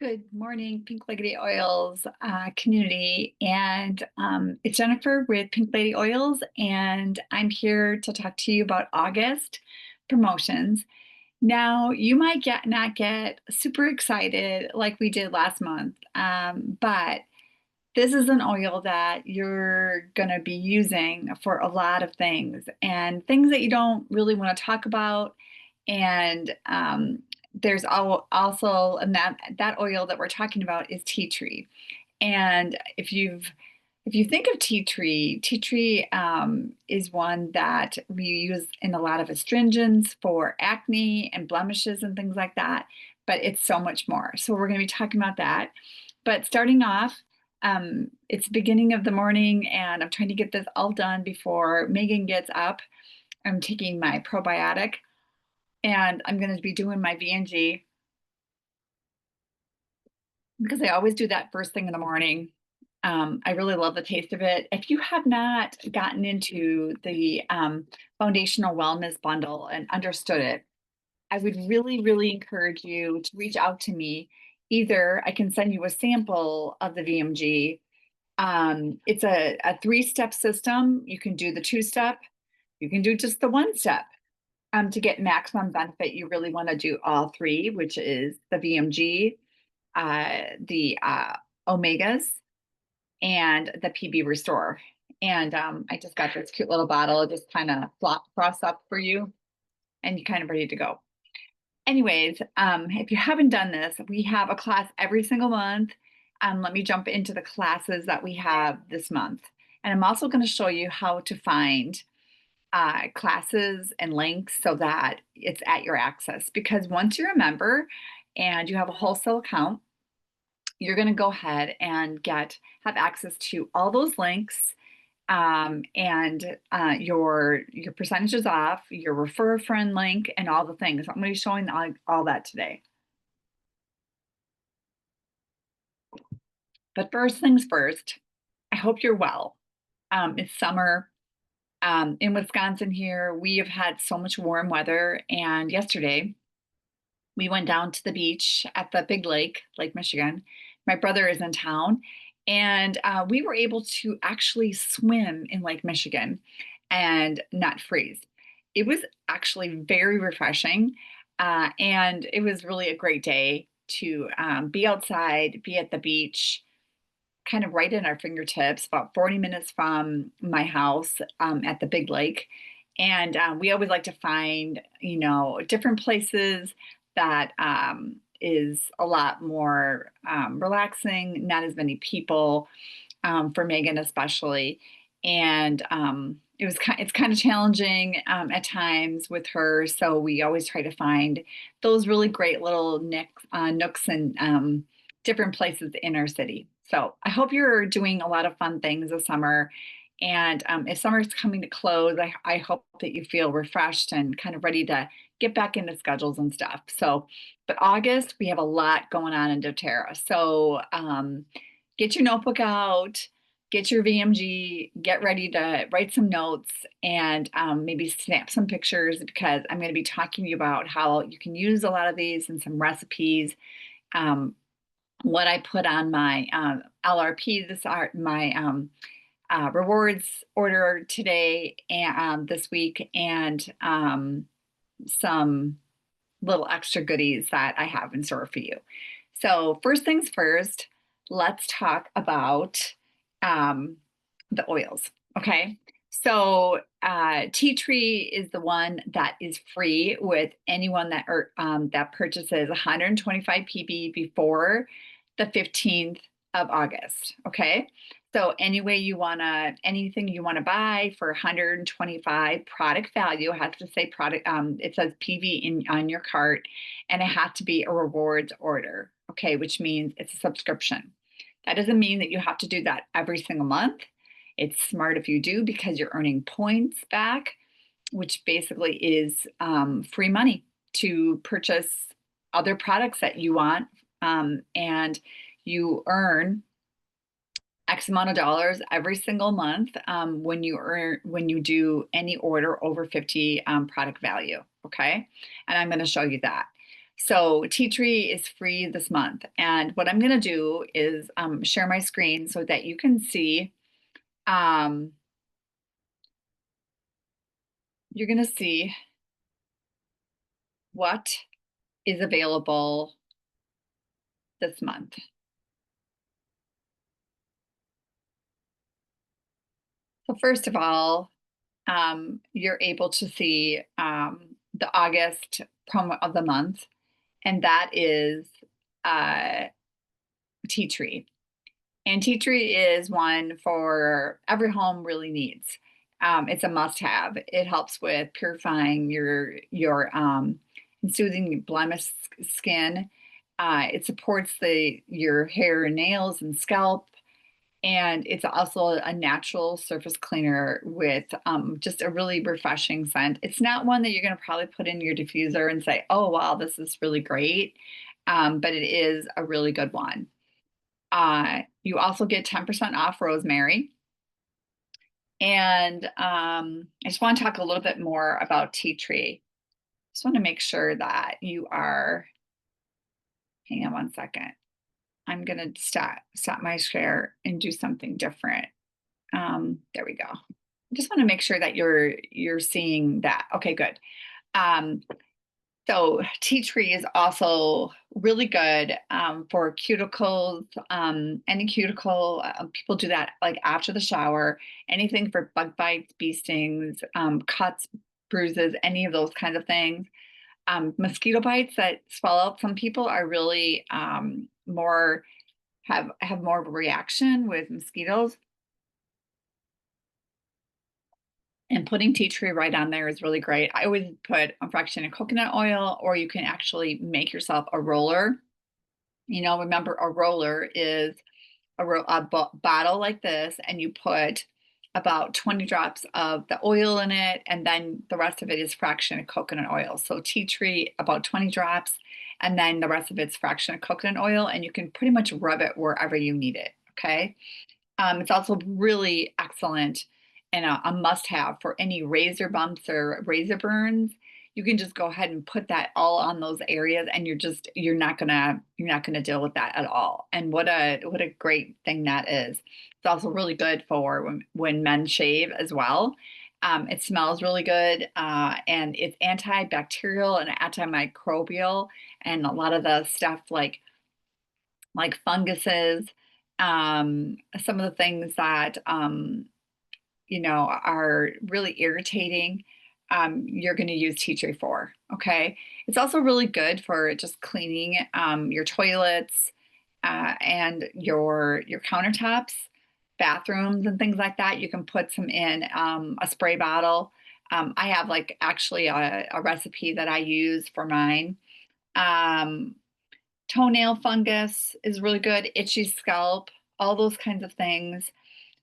Good morning, Pink Lady Oils community. And it's Jennifer with Pink Lady Oils, and I'm here to talk to you about August promotions. Now, you might not get super excited like we did last month, but this is an oil that you're going to be using for a lot of things and things that you don't really want to talk about. And there's also, and that oil that we're talking about is tea tree. And if you think of tea tree is one that we use in a lot of astringents for acne and blemishes and things like that. But it's so much more. So we're going to be talking about that. But starting off, it's the beginning of the morning, and I'm trying to get this all done before Megan gets up. I'm taking my probiotic, and I'm going to be doing my VNG because I always do that first thing in the morning. I really love the taste of it. If you have not gotten into the foundational wellness bundle and understood it, I would really, really encourage you to reach out to me. Either I can send you a sample of the VMG. It's a three-step system. You can do the two-step, you can do just the one-step. To get maximum benefit, you really want to do all three, which is the VMG, the omegas, and the PB Restore. And I just got this cute little bottle, just kind of frost up for you, and you're kind of ready to go. Anyways, if you haven't done this, we have a class every single month. Let me jump into the classes that we have this month. And I'm also going to show you how to find classes and links so that it's at your access. Because once you're a member and you have a wholesale account, you're going to go ahead and have access to all those links, and your percentages off, your refer a friend link, and all the things. I'm going to be showing all that today. But first things first, I hope you're well. It's summer. In Wisconsin here, we have had so much warm weather, and yesterday we went down to the beach at the big lake, Lake Michigan. My brother is in town, and we were able to actually swim in Lake Michigan and not freeze. It was actually very refreshing, and it was really a great day to be outside, be at the beach, kind of right in our fingertips, about 40 minutes from my house at the big lake. And we always like to find, different places that is a lot more relaxing, not as many people, for Megan especially. And it's kind of challenging at times with her. So we always try to find those really great little nooks and different places in our city. So I hope you're doing a lot of fun things this summer. And if summer's coming to close, I hope that you feel refreshed and kind of ready to get back into schedules and stuff. So, but August, we have a lot going on in Doterra. So get your notebook out, get your VMG, get ready to write some notes, and maybe snap some pictures, because I'm going to be talking to you about how you can use a lot of these and some recipes. What I put on my LRP, my rewards order today and this week, and some little extra goodies that I have in store for you. So first things first, let's talk about the oils. Okay. So tea tree is the one that is free with anyone that purchases 125 PB before the 15th of August. Okay. So anything you want to buy for 125 product value, has to say product, it says PV on your cart, and it has to be a rewards order. Okay. Which means it's a subscription. That doesn't mean that you have to do that every single month. It's smart if you do, because you're earning points back, which basically is free money to purchase other products that you want. And you earn X amount of dollars every single month when you do any order over 50 product value. Okay. And I'm going to show you that. So tea tree is free this month. And what I'm going to do is share my screen so that you can see, um, you're going to see what is available this month. So first of all, you're able to see the August promo of the month, and that is uh, tea tree. And tea tree is one for every home really needs. It's a must-have. It helps with purifying your and soothing blemished skin. It supports your hair and nails and scalp, and it's also a natural surface cleaner with just a really refreshing scent. It's not one that you're going to probably put in your diffuser and say, "Oh wow, this is really great," but it is a really good one. You also get 10% off rosemary. And I just want to talk a little bit more about tea tree. Just want to make sure that you are, hang on one second. I'm going to stop my share and do something different. There we go. I just want to make sure that you're seeing that. Okay, good. Um, So tea tree is also really good for cuticles, any cuticle. People do that like after the shower, anything for bug bites, bee stings, cuts, bruises, any of those kinds of things. Mosquito bites that swell out. Some people are really more have more of a reaction with mosquitoes. And putting tea tree right on there is really great. I always put a fraction of coconut oil, or you can actually make yourself a roller. Remember a roller is bottle like this, and you put about 20 drops of the oil in it, and then the rest of it is fraction of coconut oil. So tea tree, about 20 drops, and then the rest of it's fraction of coconut oil, and you can pretty much rub it wherever you need it. Okay. It's also really excellent and a must-have for any razor bumps or razor burns. You can just go ahead and put that all on those areas, and you're not gonna deal with that at all. And what a great thing that is. It's also really good for when men shave as well. It smells really good, and it's antibacterial and antimicrobial, and a lot of the stuff like funguses, some of the things that are really irritating, you're going to use tea tree for. Okay. It's also really good for just cleaning your toilets and your countertops, bathrooms, and things like that. You can put some in a spray bottle. I have like actually a recipe that I use for mine. Um, Toenail fungus is really good, itchy scalp, all those kinds of things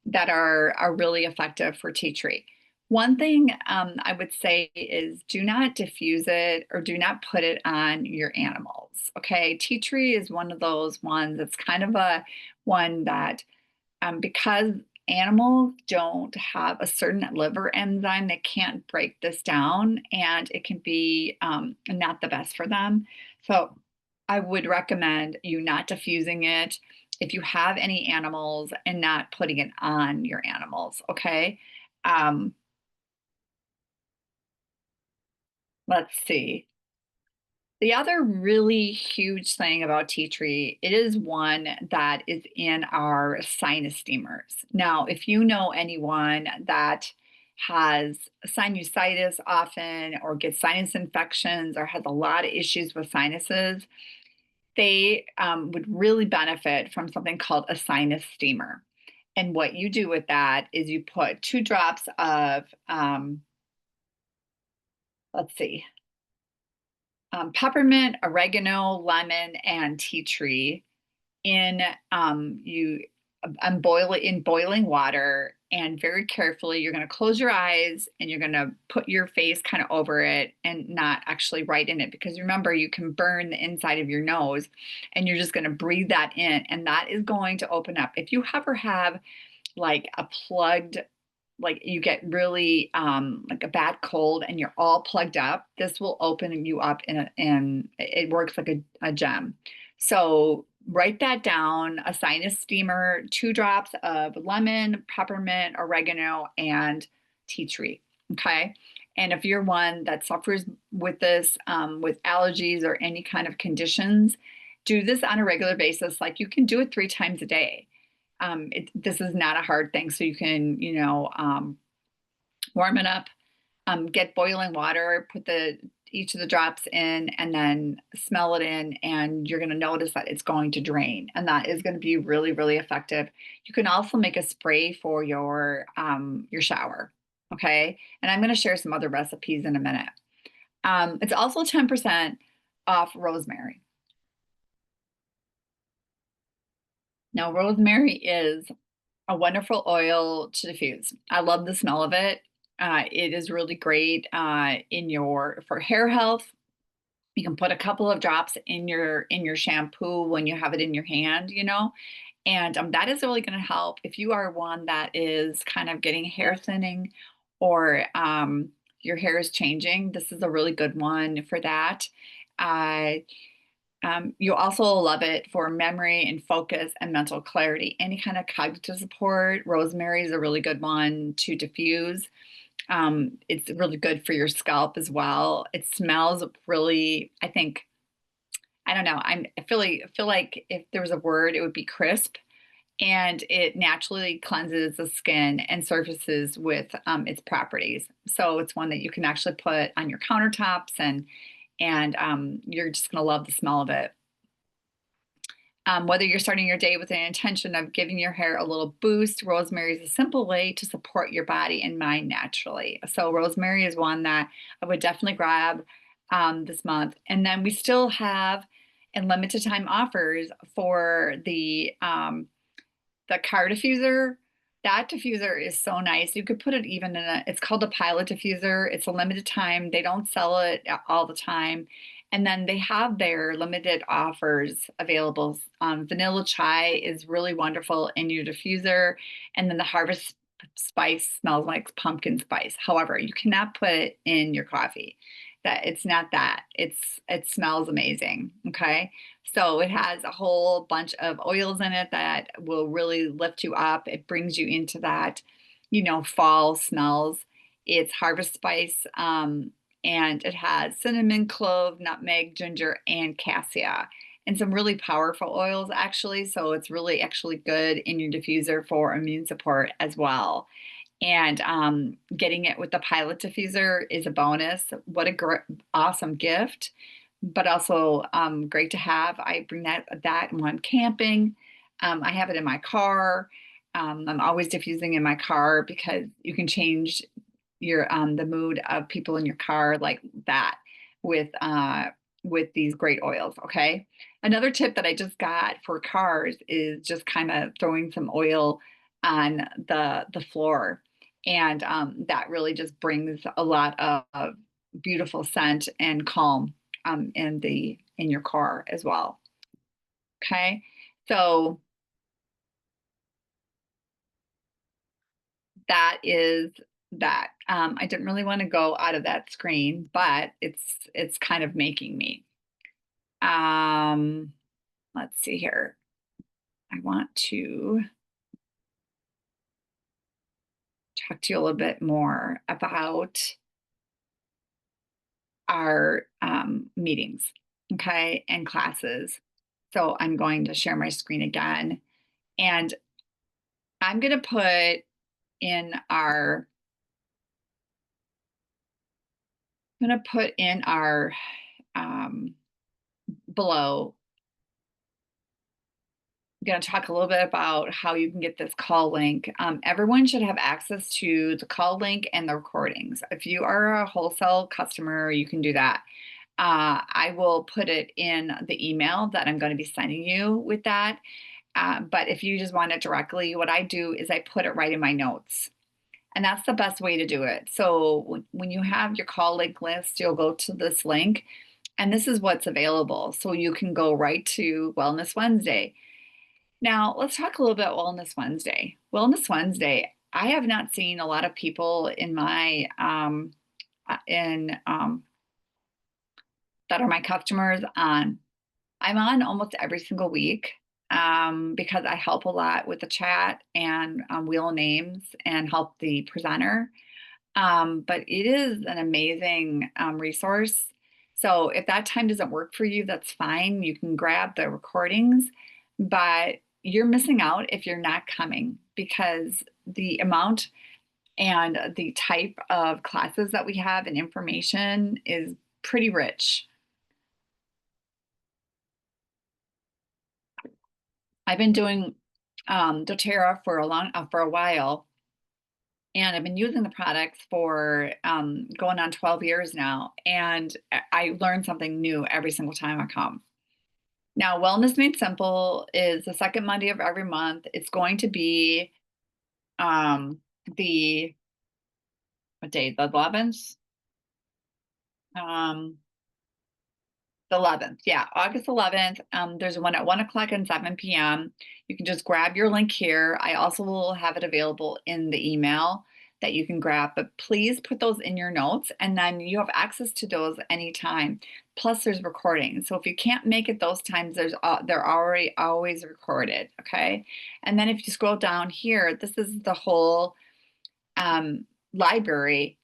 that are really effective for tea tree. One thing I would say is do not diffuse it or do not put it on your animals. Okay, tea tree is one of those ones that's kind of a one that because animals don't have a certain liver enzyme, they can't break this down, and it can be not the best for them. So I would recommend you not diffusing it if you have any animals and not putting it on your animals. Okay. Um, let's see. The other really huge thing about tea tree, it is one that is in our sinus steamers. Now, if you know anyone that has sinusitis often or gets sinus infections or has a lot of issues with sinuses, they would really benefit from something called a sinus steamer. And what you do with that is you put 2 drops of, let's see, peppermint, oregano, lemon, and tea tree in you boil it in boiling water, and very carefully you're going to close your eyes and you're going to put your face kind of over it and not actually right in it, because remember you can burn the inside of your nose, and you're just going to breathe that in, and that is going to open up. If you ever have like a plugged like you get really like a bad cold and you're all plugged up, this will open you up in it works like a gem. So write that down, a sinus steamer, 2 drops of lemon, peppermint, oregano, and tea tree. Okay. And if you're one that suffers with this, with allergies or any kind of conditions, do this on a regular basis. Like you can do it 3 times a day. This is not a hard thing. So you can, warm it up, get boiling water, put each of the drops in, and then smell it in, and you're going to notice that it's going to drain, and that is going to be really, really effective. You can also make a spray for your shower. Okay, and I'm going to share some other recipes in a minute. It's also 10% off rosemary. Now, rosemary is a wonderful oil to diffuse. I love the smell of it. It is really great for hair health. You can put a couple of drops in your shampoo when you have it in your hand, and that is really going to help if you are one that is kind of getting hair thinning or your hair is changing. This is a really good one for that. Uh, you'll also love it for memory and focus and mental clarity. Any kind of cognitive support, rosemary is a really good one to diffuse. It's really good for your scalp as well. It smells really, I don't know. I feel like if there was a word, it would be crisp, and it naturally cleanses the skin and surfaces with its properties. So it's one that you can actually put on your countertops, and you're just gonna love the smell of it. Whether you're starting your day with an intention of giving your hair a little boost, rosemary is a simple way to support your body and mind naturally. So, rosemary is one that I would definitely grab this month. And then we still have in limited time offers for the car diffuser. That diffuser is so nice. You could put it even it's called a pilot diffuser. It's a limited time. They don't sell it all the time. And then they have their limited offers available. Vanilla chai is really wonderful in your diffuser. And then the harvest spice smells like pumpkin spice. However, you cannot put it in your coffee. That it's not that. It smells amazing. Okay. So it has a whole bunch of oils in it that will really lift you up. It brings you into that, fall smells. It's harvest spice, and it has cinnamon, clove, nutmeg, ginger, and cassia, and some really powerful oils actually. So it's really actually good in your diffuser for immune support as well. And getting it with the pilot diffuser is a bonus. What a awesome gift, but also great to have. I bring that when I'm camping. I have it in my car. I'm always diffusing in my car because you can change the mood of people in your car like that with these great oils. Okay. Another tip that I just got for cars is just kind of throwing some oil on the floor, and that really just brings a lot of beautiful scent and calm in your car as well. Okay, so that is that. I didn't really want to go out of that screen, but it's kind of making me. Um, let's see here. I want to talk to you a little bit more about our meetings, okay, and classes. So I'm going to share my screen again, and I'm going to put in our I'm going to put in our below. I'm going to talk a little bit about how you can get this call link. Everyone should have access to the call link and the recordings. If you are a wholesale customer, you can do that. I will put it in the email that I'm going to be sending you with that. But if you just want it directly, what I do is I put it right in my notes. And that's the best way to do it. So when you have your call link list, you'll go to this link, and this is what's available. So you can go right to Wellness Wednesday. Now, let's talk a little bit Wellness Wednesday. Wellness Wednesday, I have not seen a lot of people in my in that are my customers on. I'm on almost every single week because I help a lot with the chat and wheel of names and help the presenter. But it is an amazing resource. So if that time doesn't work for you, that's fine. You can grab the recordings, but you're missing out if you're not coming because the amount and the type of classes that we have and information is pretty rich. I've been doing doTERRA for for a while, and I've been using the products for going on 12 years now, and I learn something new every single time I come. Now, Wellness Made Simple is the second Monday of every month. It's going to be um, the what day? The 11th. Um, The 11th, yeah, August 11th. There's one at 1 o'clock and 7 p.m. You can just grab your link here. I also will have it available in the email that you can grab, but please put those in your notes and then you have access to those anytime. Plus, there's recordings. So if you can't make it those times, they're already always recorded, okay? And then if you scroll down here, this is the whole library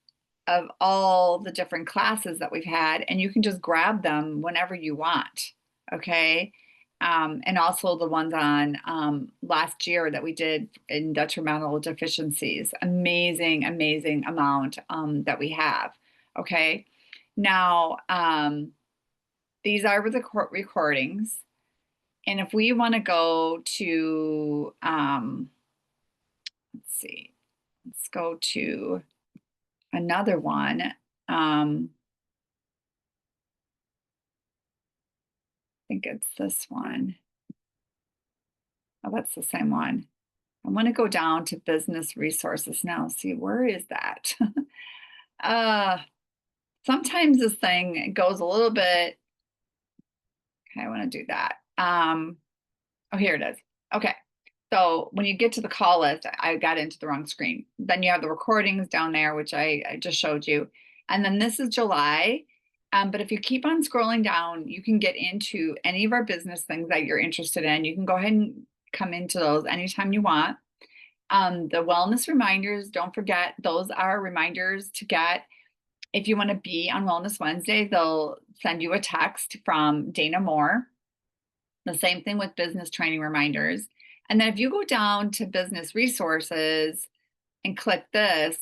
of all the different classes that we've had, and you can just grab them whenever you want. Okay. And also the ones on last year that we did in detrimental deficiencies. Amazing, amazing amount that we have. Okay. Now, these are the recordings. And if we want to go to, let's see, let's go to another one. I think it's this one. Oh, that's the same one. I want to go down to business resources now. See, where is that? uh, Sometimes this thing goes a little bit. Okay, I want to do that. Oh, here it is. Okay. So when you get to the call list, I got into the wrong screen. Then you have the recordings down there, which I just showed you. And then this is July. But if you keep on scrolling down, you can get into any of our business things that you're interested in. You can go ahead and come into those anytime you want. The wellness reminders, don't forget, those are reminders to get. If you want to be on Wellness Wednesday, they'll send you a text from Dana Moore. The same thing with business training reminders. And then if you go down to business resources and click this,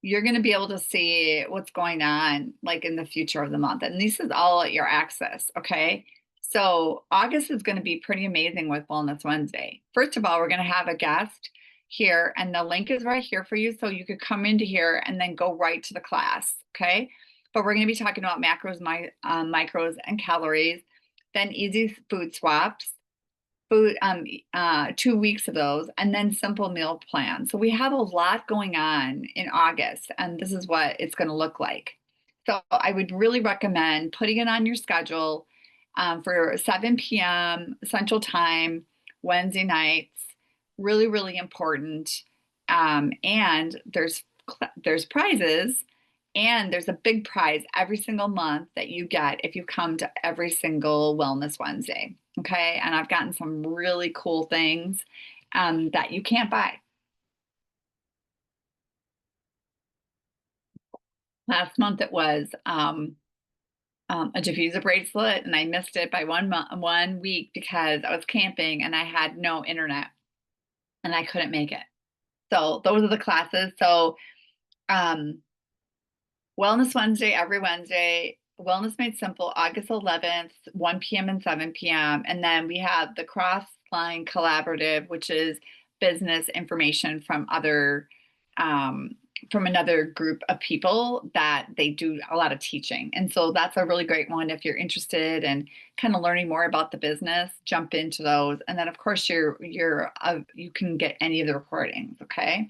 you're going to be able to see what's going on like in the future of the month. And this is all at your access. Okay. So August is going to be pretty amazing with Wellness Wednesday. First of all, we're going to have a guest here and the link is right here for you. So you could come into here and then go right to the class. Okay. But we're going to be talking about macros, micros, and calories, then easy food swaps, food 2 weeks of those, and then simple meal plans. So we have a lot going on in August, and this is what it's going to look like. So I would really recommend putting it on your schedule for 7 p.m. Central Time, Wednesday nights. Really, really important. And there's prizes, and there's a big prize every single month that you get if you come to every single Wellness Wednesday. Okay. And I've gotten some really cool things that you can't buy. Last month it was a diffuser bracelet, and I missed it by 1 week because I was camping and I had no internet and I couldn't make it. So those are the classes. So um, Wellness Wednesday, every Wednesday, Wellness Made Simple, August 11th, 1 p.m. and 7 p.m. And then we have the Crossline Collaborative, which is business information from another group of people that they do a lot of teaching. And so that's a really great one. If you're interested in kind of learning more about the business, jump into those. And then of course you can get any of the recordings. Okay.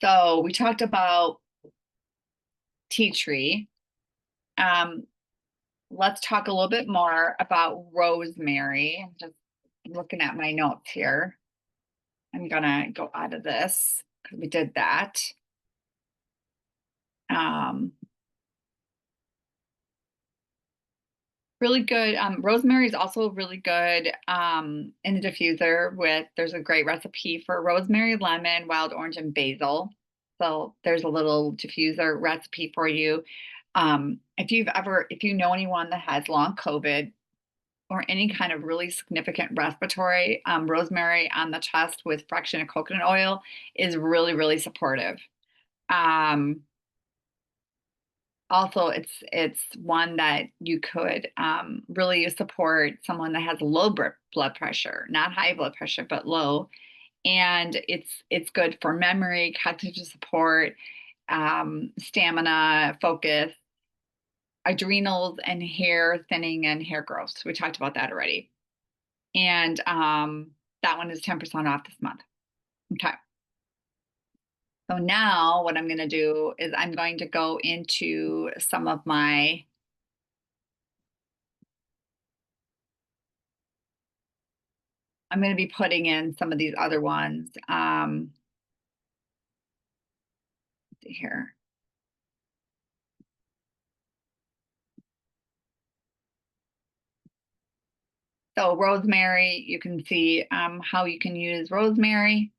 So we talked about tea tree. Um, let's talk a little bit more about rosemary. I'm just looking at my notes here. I'm gonna go out of this because we did that. Really good. Rosemary is also really good in the diffuser with, there's a great recipe for rosemary, lemon, wild orange, and basil. So there's a little diffuser recipe for you. If you know anyone that has long COVID or any kind of really significant respiratory, rosemary on the chest with fraction of coconut oil is really, really supportive. Um, Also, it's one that you could really support someone that has low blood pressure, not high blood pressure, but low. And it's good for memory, cognitive support, stamina, focus, adrenals, and hair thinning and hair growth. So we talked about that already. And that one is 10% off this month. Okay. So now what I'm going to do is I'm going to go into some of my I'm going to be putting in some of these other ones. Here. So rosemary, you can see how you can use rosemary.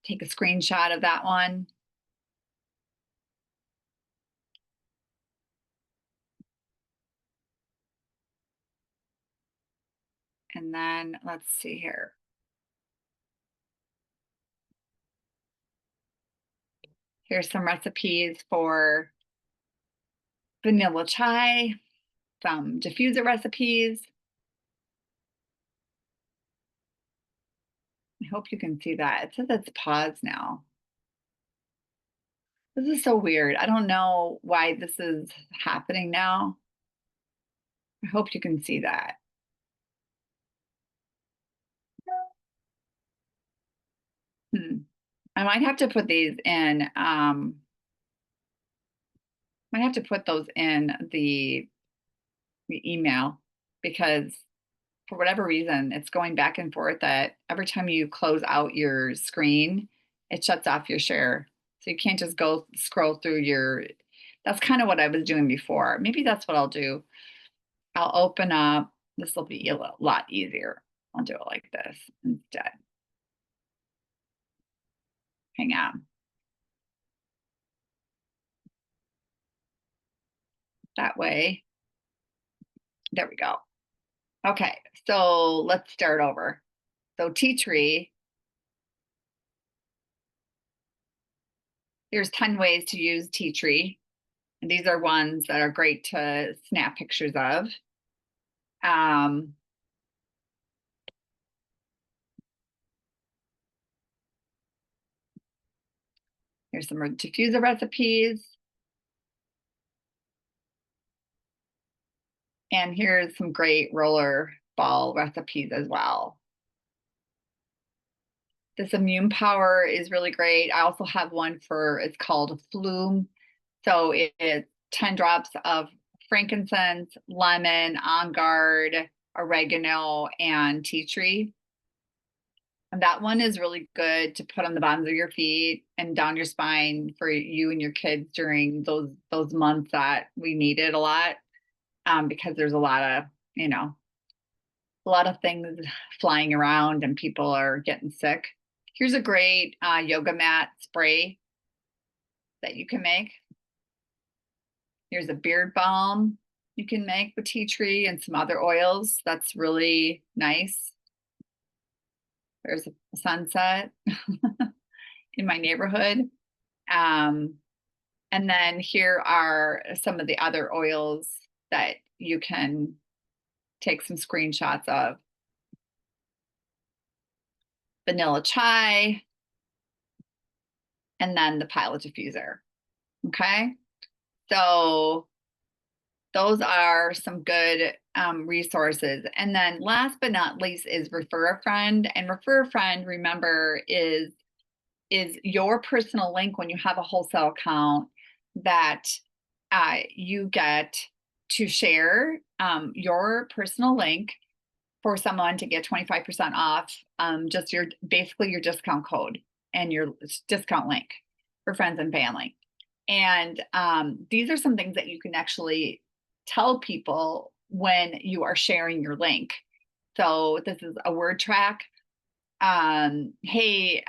Take a screenshot of that one. And then let's see here. Here's some recipes for vanilla chai, some diffuser recipes. I hope you can see that. It says it's paused now. This is so weird. I don't know why this is happening now. I hope you can see that. I might have to put these in, might have to put those in the email because for whatever reason, it's going back and forth that every time you close out your screen, it shuts off your share. So you can't just go scroll through that's kind of what I was doing before. Maybe that's what I'll do. I'll open up, this will be a lot easier. I'll do it like this instead. Hang on. That way, there we go. Okay, so let's start over. So tea tree, there's 10 ways to use tea tree. And these are ones that are great to snap pictures of. Um, Here's some diffuser recipes. And here's some great roller ball recipes as well. This immune power is really great. I also have one it's called Flume. So it's 10 drops of frankincense, lemon, on guard, oregano, and tea tree. And that one is really good to put on the bottoms of your feet and down your spine for you and your kids during those months that we need it a lot, because there's a lot of, a lot of things flying around and people are getting sick. Here's a great yoga mat spray that you can make. Here's a beard balm you can make with tea tree and some other oils. That's really nice. There's a sunset in my neighborhood. And then here are some of the other oils that you can take some screenshots of. Vanilla chai, and then the pilot diffuser. Okay, so those are some good resources. And then last but not least is refer a friend. And refer a friend, remember, is your personal link when you have a wholesale account that you get to share your personal link for someone to get 25% off, just basically your discount code and your discount link for friends and family. And these are some things that you can actually tell people when you are sharing your link. So this is a word track. Hey,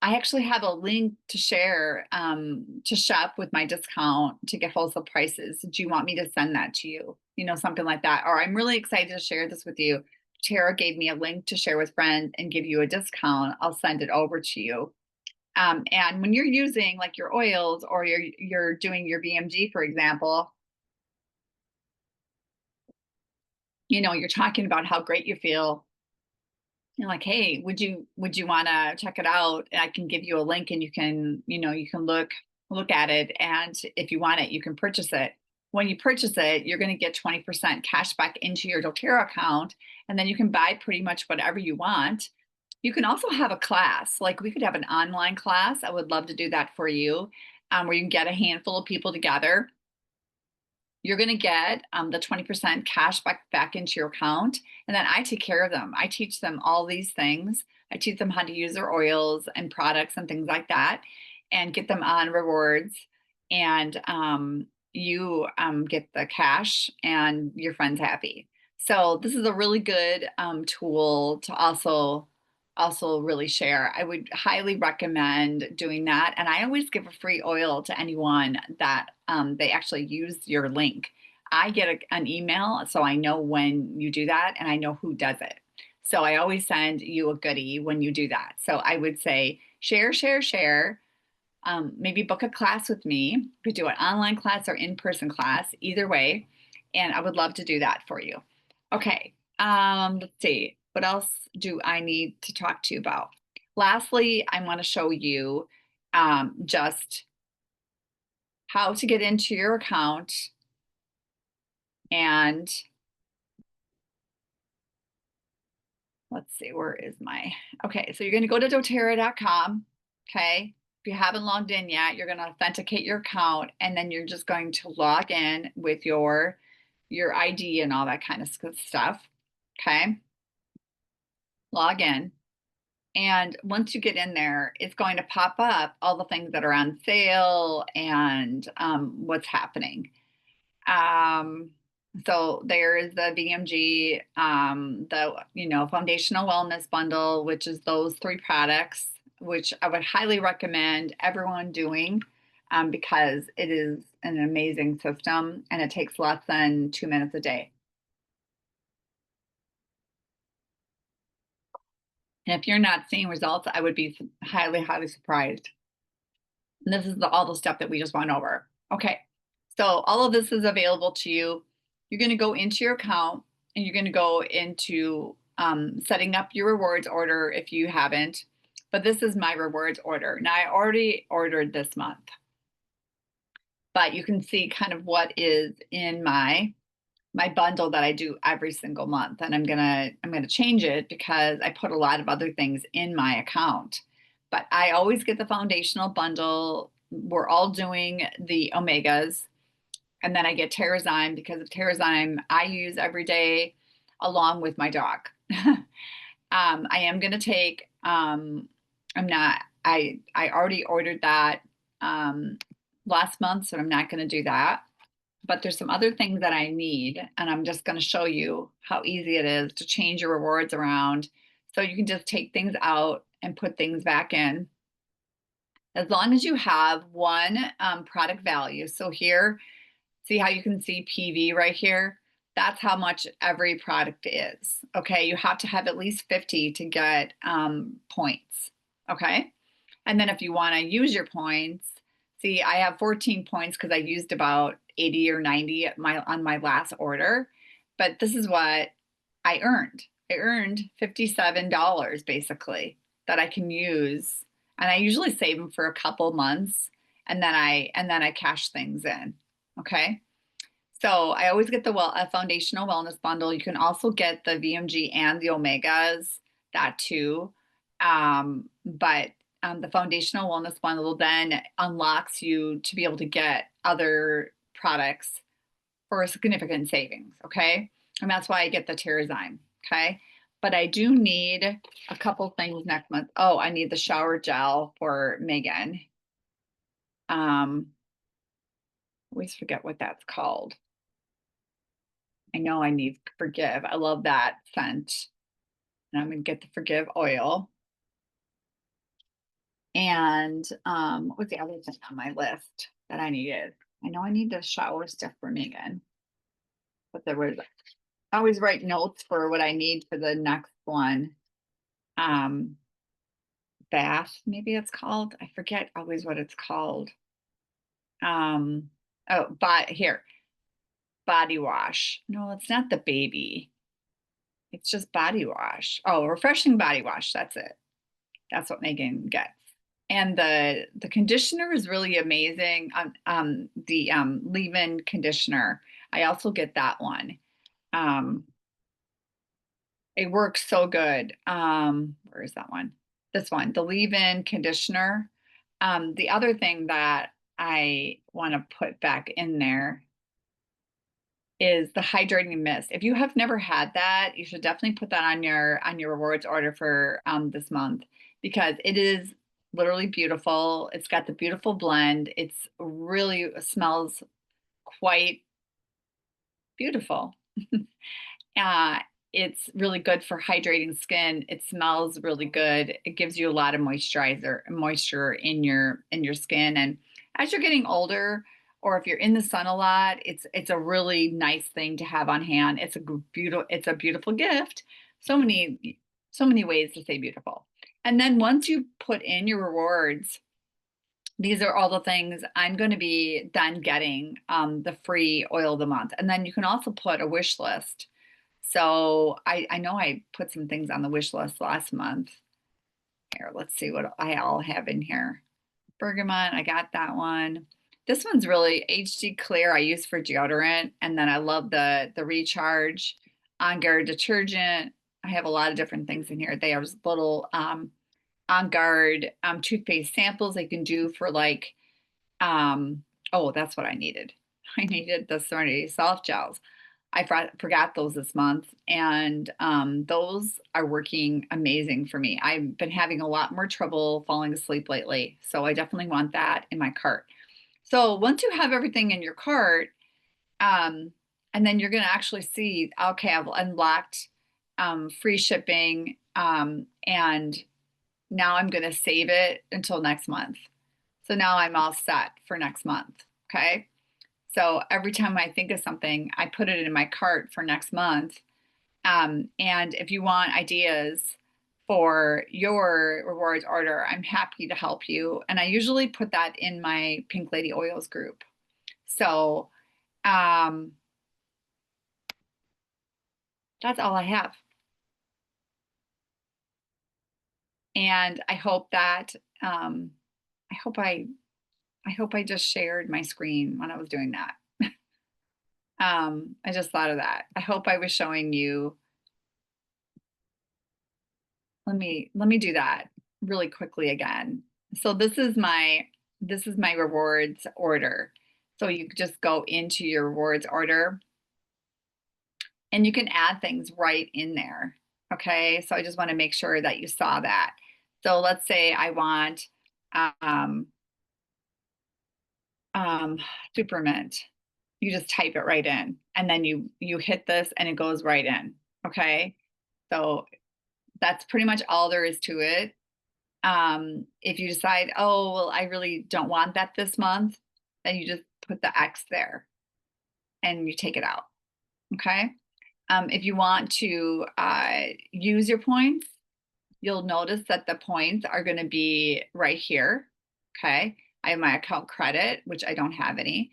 I actually have a link to share to shop with my discount to get wholesale prices. Do you want me to send that to you? Something like that. Or I'm really excited to share this with you. Tara gave me a link to share with friends and give you a discount. I'll send it over to you. And when you're using like your oils or you're doing your VMG, for example, you're talking about how great you feel. You're like, hey, would you want to check it out? And I can give you a link, and you can look at it, and if you want it, you can purchase it. When you purchase it, you're going to get 20% cash back into your Doterra account, and then you can buy pretty much whatever you want. You can also have a class. Like we could have an online class. I would love to do that for you, where you can get a handful of people together. You're going to get the 20% cash back into your account. And then I take care of them. I teach them all these things. I teach them how to use their oils and products and things like that and get them on rewards. And you get the cash and your friend's happy. So this is a really good tool to also really share. I would highly recommend doing that. And I always give a free oil to anyone that they actually use your link. I get an email, so I know when you do that and I know who does it. So I always send you a goodie when you do that. So I would say share, share, share. Maybe book a class with me. You could do an online class or in-person class, either way. And I would love to do that for you. Okay, let's see. What else do I need to talk to you about? Lastly, I want to show you just how to get into your account and let's see, where is okay, so you're going to go to doterra.com. Okay, if you haven't logged in yet, you're going to authenticate your account and then you're just going to log in with your ID and all that kind of stuff. Okay, log in. And once you get in there, it's going to pop up all the things that are on sale and what's happening. So there is the VMG, the foundational wellness bundle, which is those 3 products, which I would highly recommend everyone doing because it is an amazing system and it takes less than 2 minutes a day. And if you're not seeing results, I would be highly, highly surprised. And this is all the stuff that we just went over. Okay, so all of this is available to you. You're going to go into your account and you're going to go into setting up your rewards order if you haven't. But this is my rewards order. Now, I already ordered this month, but you can see kind of what is in my bundle that I do every single month. And I'm gonna change it because I put a lot of other things in my account. But I always get the foundational bundle. We're all doing the omegas. And then I get Terrazyme because of Terrazyme I use every day along with my dog. I am gonna take I already ordered that last month, so I'm not gonna do that. But there's some other things that I need, and I'm just going to show you how easy it is to change your rewards around. So you can just take things out and put things back in. As long as you have one product value. So here, see how you can see PV right here? That's how much every product is. Okay, you have to have at least 50 to get points. Okay, and then if you want to use your points, see, I have 14 points because I used about 80 or 90 on my last order, but this is what I earned. I earned $57 basically that I can use, and I usually save them for a couple months, and then I cash things in. Okay, so I always get a foundational wellness bundle. You can also get the VMG and the omegas, that too, but the foundational wellness bundle then unlocks you to be able to get other products for significant savings. Okay, and that's why I get the Terrazyme. Okay. But I do need a couple things next month. Oh, I need the shower gel for Megan. Always forget what that's called. I know I need Forgive. I love that scent. And I'm gonna get the Forgive oil. And what was the other thing on my list that I needed? I know I need the shower stuff for Megan, but there was I always write notes for what I need for the next one. Um, Bath, maybe it's called. I forget always what it's called. Um, oh, but here, body wash. No, it's not the baby. It's just body wash. Oh, refreshing body wash. That's it. That's what Megan gets. And the conditioner is really amazing. The leave-in conditioner. I also get that one. Um, it works so good. Where is that one? This one, the leave-in conditioner. The other thing that I want to put back in there is the hydrating mist. If you have never had that, you should definitely put that on your rewards order for this month because it is literally beautiful. It's got the beautiful blend. It's really smells quite beautiful. Uh, it's really good for hydrating skin. It smells really good. It gives you a lot of moisture in your skin. And as you're getting older, or if you're in the sun a lot, it's a really nice thing to have on hand. It's a beautiful gift. So many ways to say beautiful. And then once you put in your rewards, these are all the things I'm going to be done getting the free oil of the month. And then you can also put a wish list. So I know I put some things on the wish list last month. Here, let's see what I all have in here. Bergamot, I got that one. This one's really HD clear I use for deodorant. And then I love the recharge on guard detergent. I have a lot of different things in here. They have little on guard toothpaste samples they can do for like oh, that's what I needed. I needed the Serenity soft gels. Forgot those this month, and those are working amazing for me. I've been having a lot more trouble falling asleep lately, so I definitely want that in my cart. So once you have everything in your cart, um, and then you're going to actually see, okay, I've unlocked free shipping, and now I'm going to save it until next month. So now I'm all set for next month. Okay. So every time I think of something, I put it in my cart for next month. And if you want ideas for your rewards order, I'm happy to help you. And I usually put that in my Pink Lady Oils group. So um, that's all I have. And I hope that um, I hope I hope I just shared my screen when I was doing that. I just thought of that. I hope I was showing you. Let me do that really quickly again. So this is my rewards order. So you just go into your rewards order and you can add things right in there. Okay. So I just want to make sure that you saw that. So let's say I want um, um, Supermint. You just type it right in and then you hit this and it goes right in. Okay. So that's pretty much all there is to it. If you decide, oh, well, I really don't want that this month, then you just put the X there and you take it out. Okay. If you want to use your points, you'll notice that the points are going to be right here. Okay. I have my account credit, which I don't have any.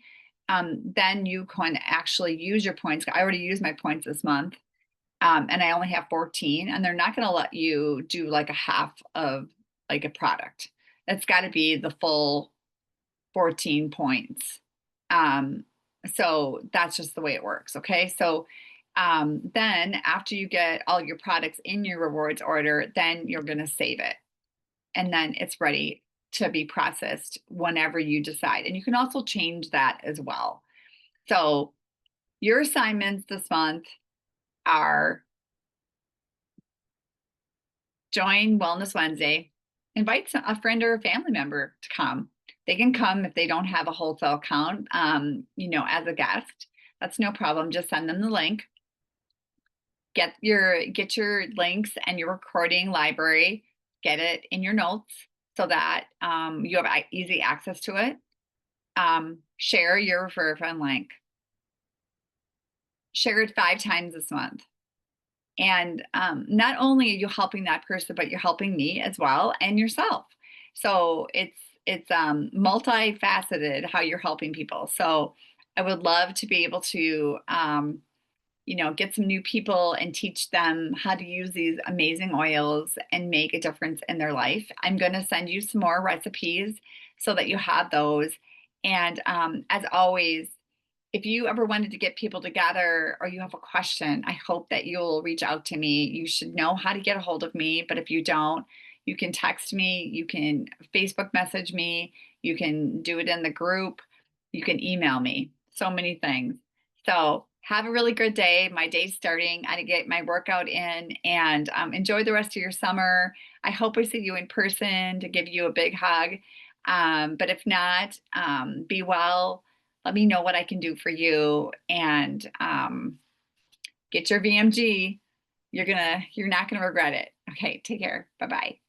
Then you can actually use your points. I already used my points this month. And I only have 14, and they're not going to let you do like a half of like a product. It's got to be the full 14 points. Um, so that's just the way it works. Okay. So then after you get all your products in your rewards order, then you're going to save it. And then it's ready to be processed whenever you decide. And you can also change that as well. So your assignments this month are join Wellness Wednesday. Invite a friend or a family member to come. They can come if they don't have a wholesale account, as a guest. That's no problem. Just send them the link. Get your links and your recording library. Get it in your notes so that you have easy access to it. Share your refer friend link. Share it 5 times this month. And not only are you helping that person, but you're helping me as well and yourself. So it's multifaceted how you're helping people. So I would love to be able to get some new people and teach them how to use these amazing oils and make a difference in their life. I'm going to send you some more recipes so that you have those. And as always, if you ever wanted to get people together or you have a question, I hope that you'll reach out to me. You should know how to get a hold of me, but if you don't, you can text me, you can Facebook message me, you can do it in the group, you can email me. So many things. So have a really good day. My day's starting. I get my workout in and enjoy the rest of your summer. I hope I see you in person to give you a big hug. But if not, be well. Let me know what I can do for you and get your VMG. You're not gonna regret it. Okay, take care. Bye-bye.